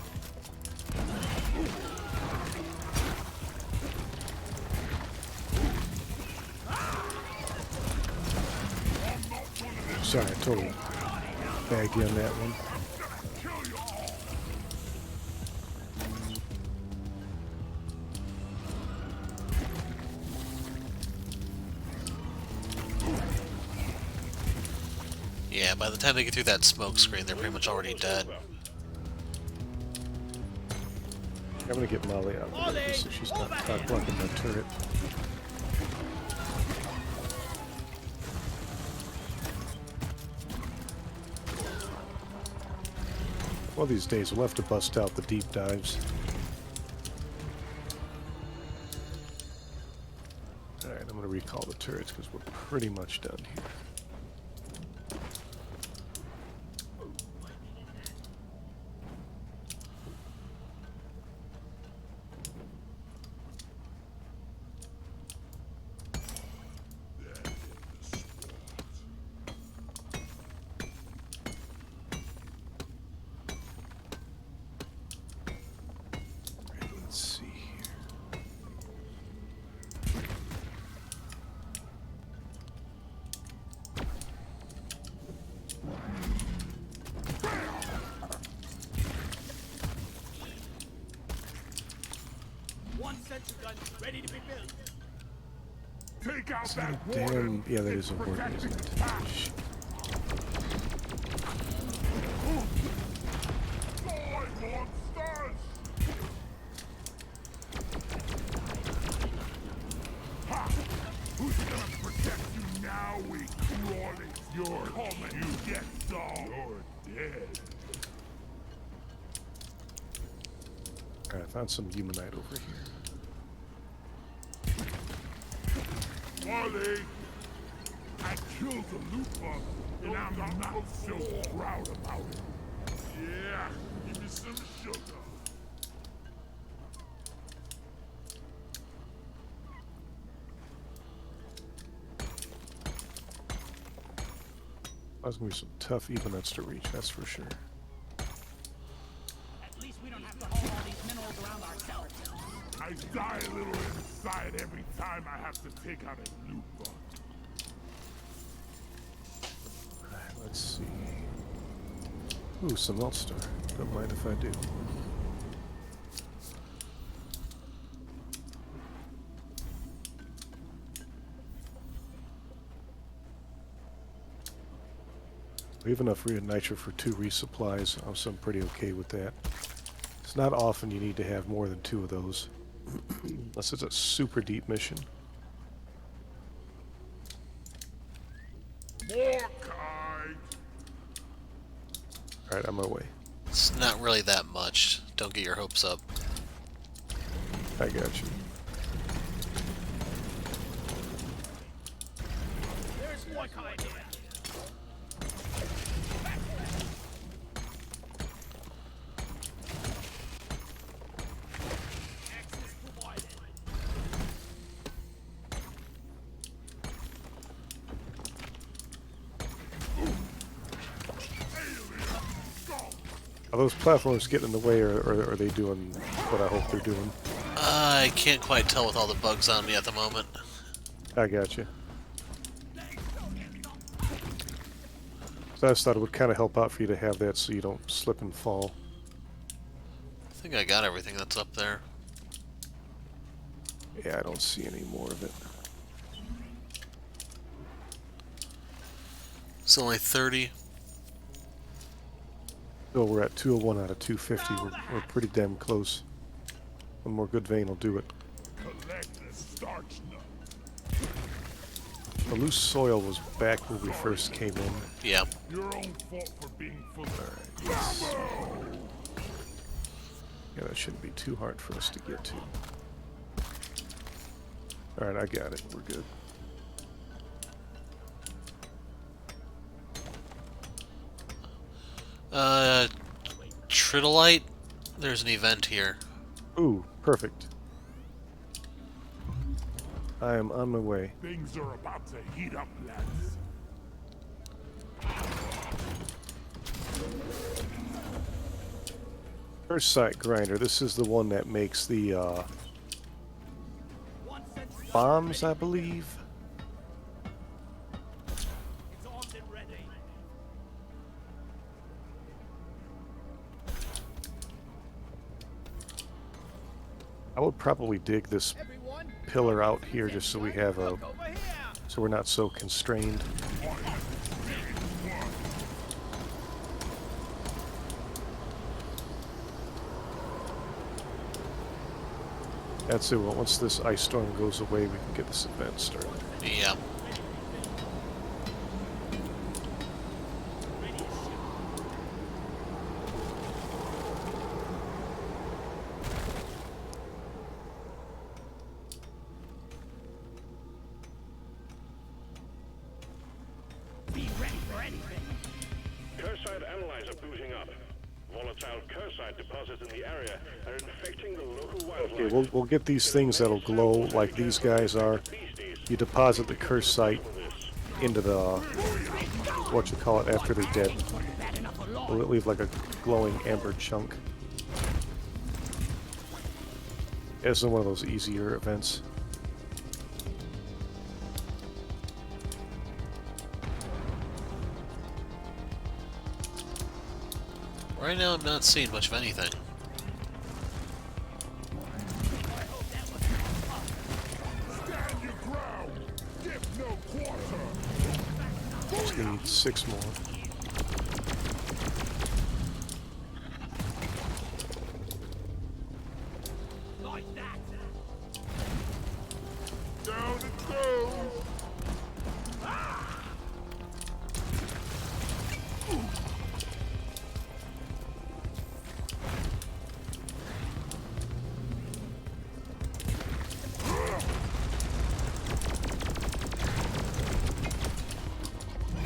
Sorry, I totally bagged you on that one. Kill you all. Yeah, by the time they get through that smoke screen, they're pretty much already dead. I'm gonna get Molly out of the way so she's not blocking my turret. One of these days we'll have to bust out the deep dives. Alright, I'm gonna recall the turrets because we're pretty much done here. Right, let's see here. One sentry gun is ready to be built. Take out Is that that a warden. damn... Yeah, that It's is a warden, protecting isn't it? the path. Shit. Die, monsters! Ha! Who's gonna protect you now, we crawling? You're coming. You get some. You're dead. Alright, I found some humanite over here. Wally! I killed the loot bug, and I'm not so proud about it. Yeah, give me some sugar. There's gonna be some tough Ebonites to reach, that's for sure. At least we don't have to haul all these minerals around ourselves. I die a little inside every time I have to take out a loot bug. Alright, let's see. Ooh, some Meltstar. Don't mind if I do. We have enough nitro for 2 resupplies, so I'm pretty okay with that. It's not often you need to have more than 2 of those, unless it's a super deep mission. More kite! Alright, on my way. It's not really that much. Don't get your hopes up. I got you. There's more kind here. Access provided. Are those platforms getting in the way, or are they doing what I hope they're doing? I can't quite tell with all the bugs on me at the moment. I got you. So I just thought it would kind of help out for you to have that so you don't slip and fall. I think I got everything that's up there. Yeah, I don't see any more of it. It's only 30. So we're at 201 out of 250. We're pretty damn close. One more good vein will do it. Collect the starch nut. The loose soil was back when we first came in. Yeah. Your own fault for being full of Yes. Yeah, that shouldn't be too hard for us to get to. Alright, I got it. We're good. Tridolite? There's an event here. Ooh, perfect. I am on my way. Things are about to heat up, lads. First site grinder. This is the one that makes the bombs, I believe. It's armed and ready. I would probably dig this pillar out here just so we have a, Over here. so we're not so constrained. That's it. Well, once this ice storm goes away, we can get this event started. Yeah. Be ready for anything. Cursite analyzer booting up. Volatile cursite deposits in the area are infecting the local wildlife. Okay, we'll get these things that'll glow like these guys are. You deposit the cursite into the, what you call it, after they're dead. We'll leave like a glowing amber chunk. This is one of those easier events. Right now I'm not seeing much of anything. Stand your ground. Give no quarter. Just need 6 more. Like that. Down it goes.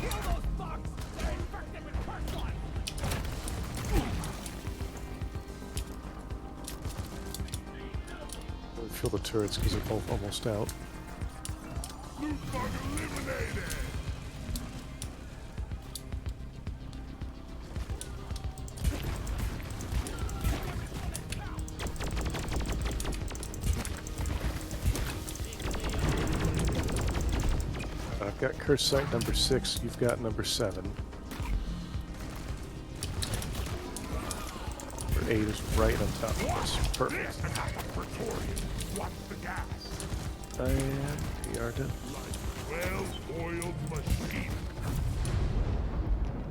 Kill those bugs. They're infected with cursite. We'll fill the turrets because they're both almost out. Loot bug eliminated. got curse site number 6. You've got number 7. Number 8 is right on top of us. Perfect. What's the gas? And we are done. Well-oiled machine.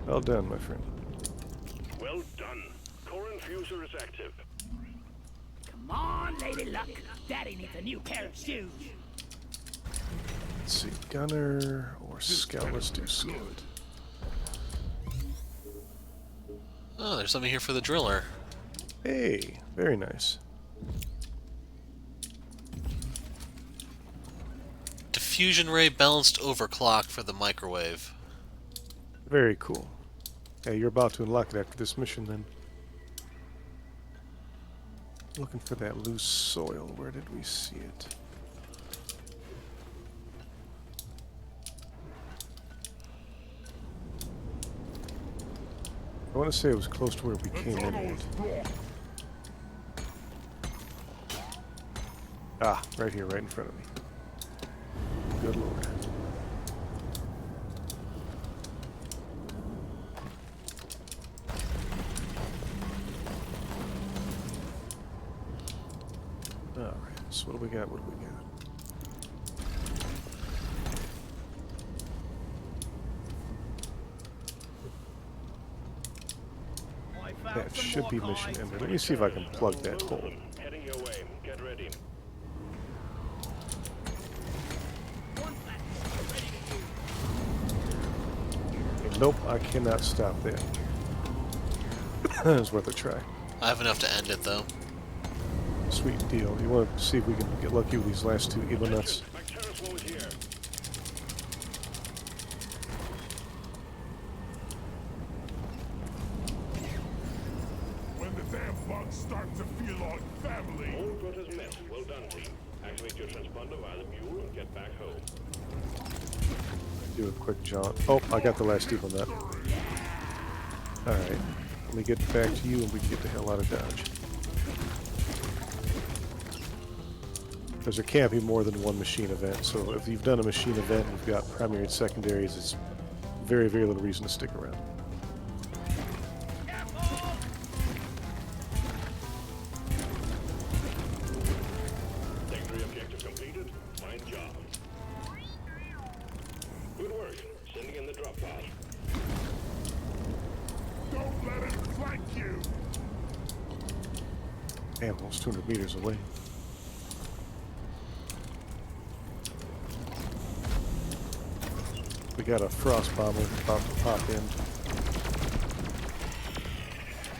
Well done, my friend. Well done. Core infuser is active. Come on, Lady Luck. Daddy needs a new pair of shoes. Let's see, gunner or scout. Let's do scout. Oh, there's something here for the driller. Hey, very nice. Diffusion ray balanced overclock for the microwave. Very cool. Hey, you're about to unlock it after this mission, then. Looking for that loose soil. Where did we see it? I want to say it was close to where we came in at. Ah, right here, right in front of me. Good lord. Alright, so what do we got? What do we got? That should be mission ender. Let me see if I can plug that hole. Heading your way. Get ready. Nope, I cannot stop that. It's worth a try. I have enough to end it, though. Sweet deal. You want to see if we can get lucky with these last 2 Evo nuts? McTerris is here. When the damn bugs start to feel like family. All good as met. Well done, team. Activate your transponder via the mule and get back home. Do a quick jaunt. Oh, I got the last Evo nut. Alright. Let me get back to you and we can get the hell out of Dodge. Because there can't be more than one machine event, so if you've done a machine event and you've got primary and secondaries, it's very, very little reason to stick around. Secondary objective completed. Fine job. Good work. Sending in the drop pod. Don't let him flank you. Damn, almost 200 meters away. We got a frost bomber about to pop in.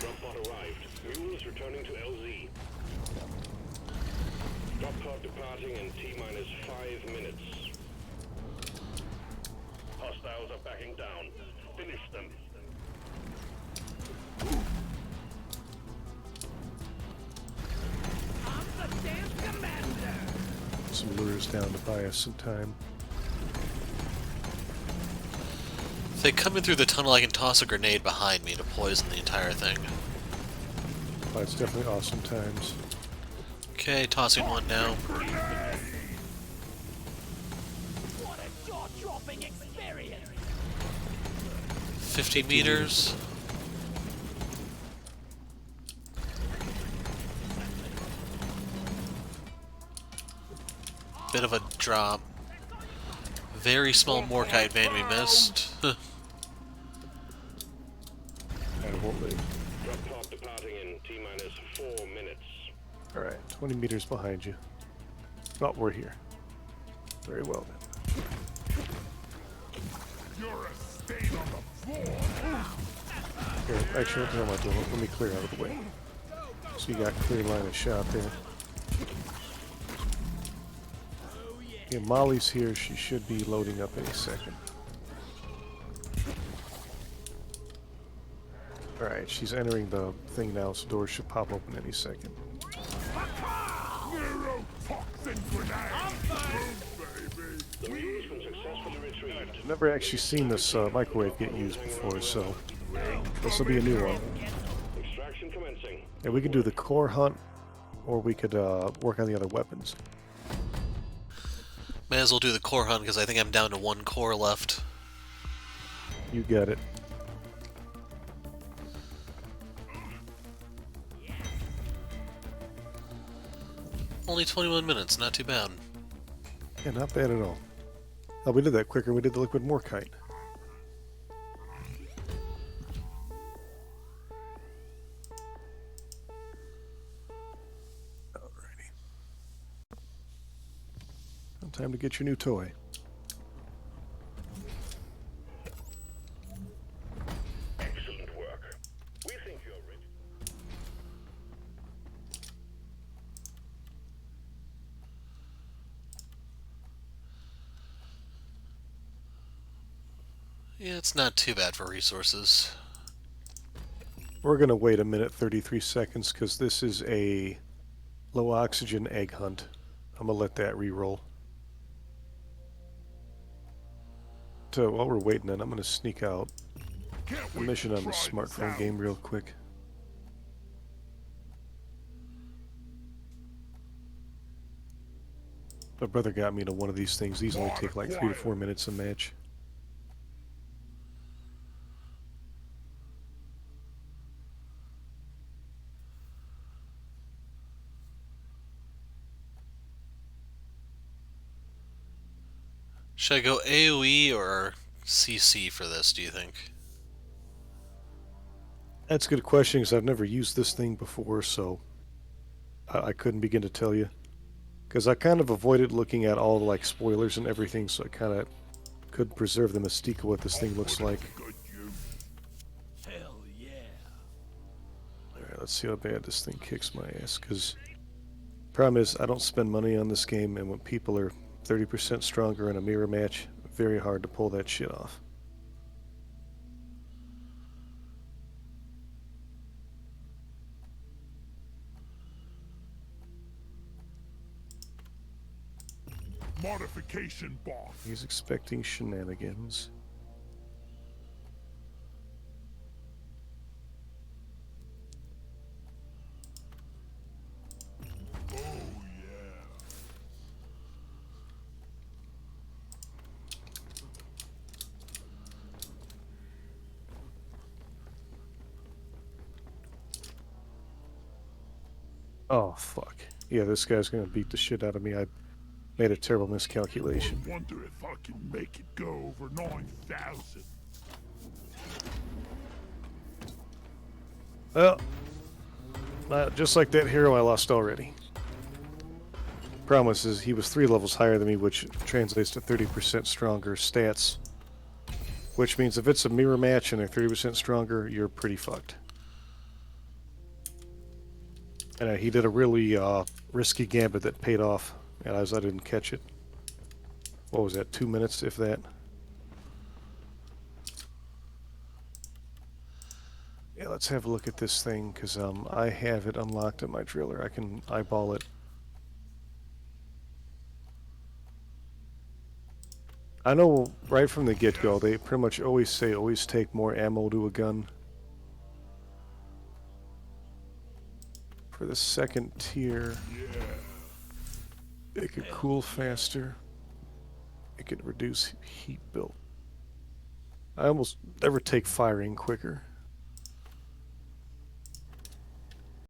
Drop pod arrived. Mule is returning to LZ. Drop pod departing in T-minus 5 minutes. Hostiles are backing down. Finish them. I'm the damn commander. Some lures down to buy us some time. If they come in through the tunnel, I can toss a grenade behind me to poison the entire thing. Oh, it's definitely awesome times. Okay, tossing one now. What a jaw-dropping experience. 50 meters. Bit of a drop. Very small Morkite vein we missed. And it won't leave. Drop pod departing in T-minus 4 minutes. Alright, 20 meters behind you. Oh, we're here. Very well then. You're a stain on the floor. Here, actually, what the hell am I doing? Let me clear out of the way. So you got clear line of shot there. Yeah, Molly's here. She should be loading up any second. Alright, she's entering the thing now, so doors should pop open any second. Neurotoxin grenade. Baby. The mule has been successfully retrieved. Never actually seen this microwave get used before, so this will be a new one. Extraction commencing. And we could do the core hunt, or we could work on the other weapons. May as well do the core hunt because I think I'm down to 1 core left. You got it. Only 21 minutes, not too bad. Yeah, not bad at all. Oh, we did that quicker than we did the liquid morkite. Alrighty. Time to get your new toy. Excellent work. We think you're ready. Yeah, it's not too bad for resources. We're going to wait a minute 33 seconds because this is a low oxygen egg hunt. I'm going to let that re-roll. So while we're waiting then, I'm going to sneak out a mission on the smartphone game real quick. My brother got me to one of these things. These only take like 3 to 4 minutes a match. Should I go AoE or CC for this, do you think? That's a good question because I've never used this thing before, so I couldn't begin to tell you. Because I kind of avoided looking at all the like spoilers and everything, so I kind of could preserve the mystique of what this thing looks like. Hell yeah. Alright, let's see how bad this thing kicks my ass, because problem is I don't spend money on this game, and when people are 30% stronger in a mirror match, very hard to pull that shit off. Modification boss. He's expecting shenanigans. Oh yeah. Oh, fuck. Yeah, this guy's gonna beat the shit out of me. I made a terrible miscalculation. I wonder if I can make it go over 9,000. Well, just like that hero I lost already. Problem is he was 3 levels higher than me, which translates to 30% stronger stats. Which means if it's a mirror match and they're 30% stronger, you're pretty fucked. And he did a really risky gambit that paid off, and I didn't catch it. What was that, 2 minutes, if that? Yeah, let's have a look at this thing, because I have it unlocked at my driller. I can eyeball it. I know right from the get-go, they pretty much always say always take more ammo to a gun. For the second tier, it could cool faster. It could reduce heat build. I almost never take firing quicker.